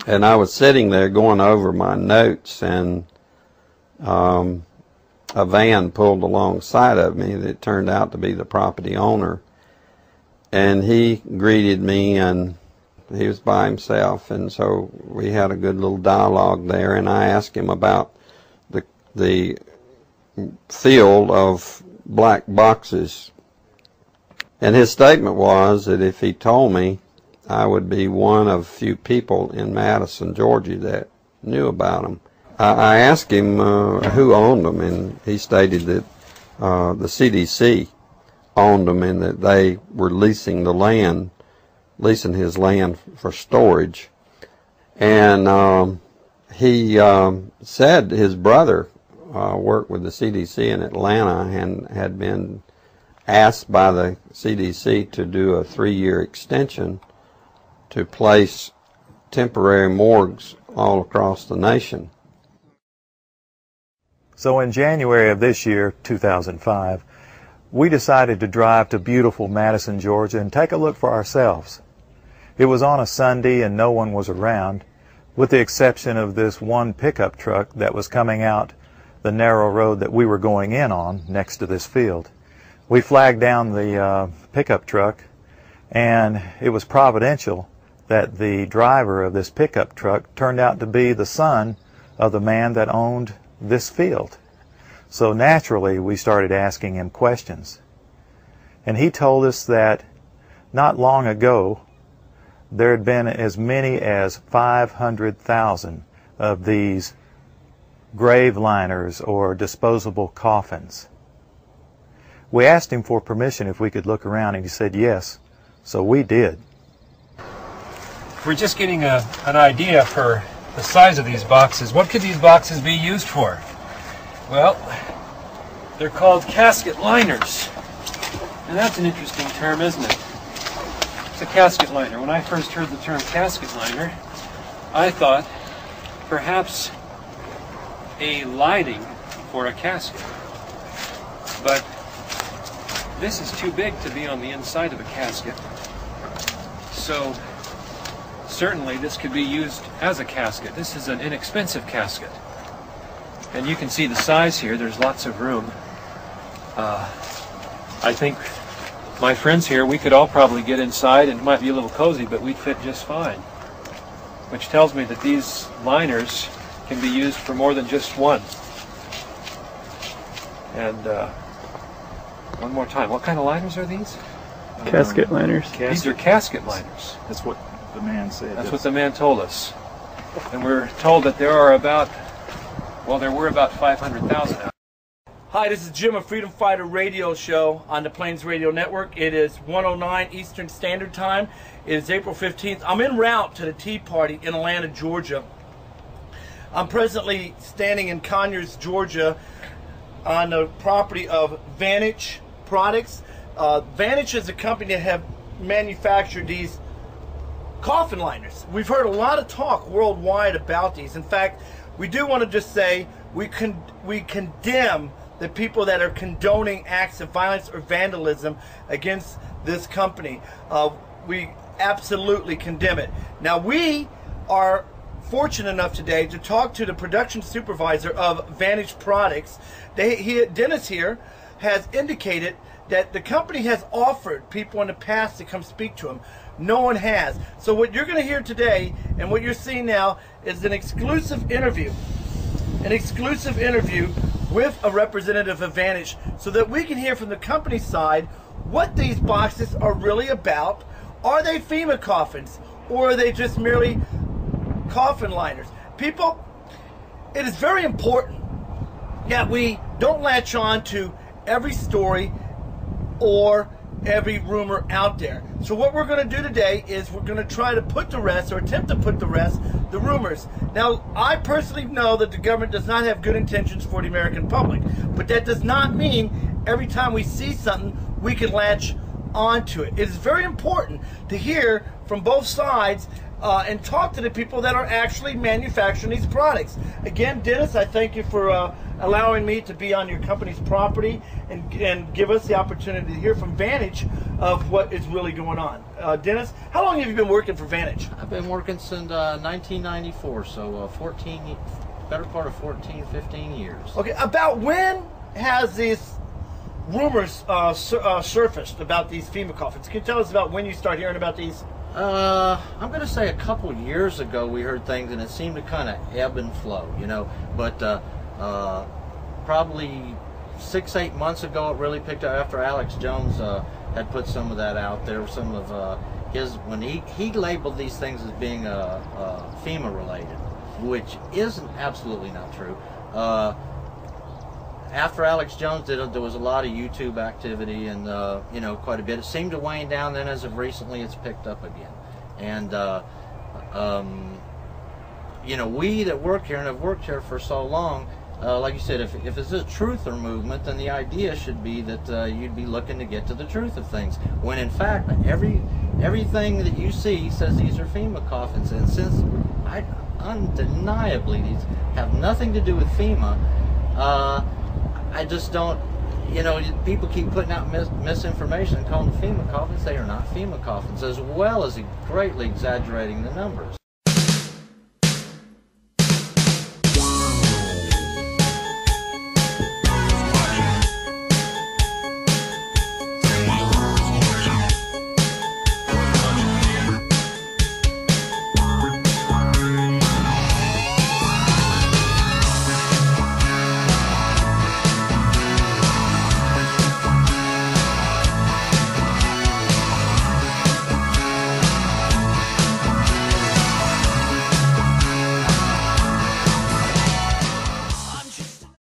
And I was sitting there going over my notes, and a van pulled alongside of me that turned out to be the property owner. And he greeted me, and he was by himself, and so we had a good little dialogue there, and I asked him about the field of black boxes. And his statement was that if he told me, I would be one of few people in Madison, Georgia that knew about them. I asked him who owned them, and he stated that the CDC owned them and that they were leasing his land for storage. And he said his brother worked with the CDC in Atlanta and had been asked by the CDC to do a 3-year extension to place temporary morgues all across the nation. So in January of this year, 2005, we decided to drive to beautiful Madison, Georgia and take a look for ourselves. It was on a Sunday and no one was around, with the exception of this one pickup truck that was coming out the narrow road that we were going in on next to this field. We flagged down the pickup truck, and it was providential that the driver of this pickup truck turned out to be the son of the man that owned this field. So naturally we started asking him questions. And he told us that not long ago there had been as many as 500,000 of these grave liners or disposable coffins. We asked him for permission if we could look around, and he said yes, so we did. We're just getting an idea for the size of these boxes. What could these boxes be used for? Well, they're called casket liners. And that's an interesting term, isn't it? It's a casket liner. When I first heard the term casket liner, I thought perhaps a lining for a casket. But this is too big to be on the inside of a casket. So certainly this could be used as a casket. This is an inexpensive casket. And you can see the size here. There's lots of room. I think my friends here, we could all probably get inside, and it might be a little cozy, but we'd fit just fine. Which tells me that these liners can be used for more than just one. And one more time, what kind of liners are these? Casket liners. These are casket liners. That's what the man said. That's what the man told us. And we're told that there are about, well, there were about 500,000 out. Hi, this is Jim of Freedom Fighter Radio Show on the Plains Radio Network. It is 1:09 Eastern Standard Time. It is April 15th. I'm en route to the Tea Party in Atlanta, Georgia. I'm presently standing in Conyers, Georgia, on the property of Vantage Products. Vantage is a company that have manufactured these coffin liners. We've heard a lot of talk worldwide about these. In fact, we do want to just say we condemn the people that are condoning acts of violence or vandalism against this company. We absolutely condemn it. Now, we are fortunate enough today to talk to the production supervisor of Vantage Products. Dennis here has indicated that the company has offered people in the past to come speak to him. No one has. So what you're going to hear today and what you're seeing now is an exclusive interview. An exclusive interview with a representative of Vantage so that we can hear from the company side what these boxes are really about. Are they FEMA coffins, or are they just merely coffin liners? People, it is very important that we don't latch on to every story or every rumor out there. So what we're going to do today is we're going to try to put to rest, or attempt to put to rest, the rumors. Now, I personally know that the government does not have good intentions for the American public, but that does not mean every time we see something we can latch onto it. It is very important to hear from both sides and talk to the people that are actually manufacturing these products. Again, Dennis, I thank you for allowing me to be on your company's property and give us the opportunity to hear from Vantage of what is really going on. Dennis, how long have you been working for Vantage? I've been working since 1994, so better part of 14, 15 years. Okay, about when has these rumors surfaced about these FEMA coffins? Can you tell us about when you start hearing about these? I'm going to say a couple years ago we heard things, and it seemed to kind of ebb and flow, you know. But probably 6-8 months ago it really picked up after Alex Jones had put some of that out there. Some of his, when he labeled these things as being FEMA related, which isn't absolutely not true. After Alex Jones did it, there was a lot of YouTube activity, and you know, quite a bit. It seemed to wane down. Then, as of recently, it's picked up again. And you know, we that work here and have worked here for so long, like you said, if it's a truther movement, then the idea should be that you'd be looking to get to the truth of things. When in fact, everything that you see says these are FEMA coffins, and since undeniably these have nothing to do with FEMA. I just don't, you know, people keep putting out misinformation and calling them FEMA coffins. They are not FEMA coffins, as well as greatly exaggerating the numbers.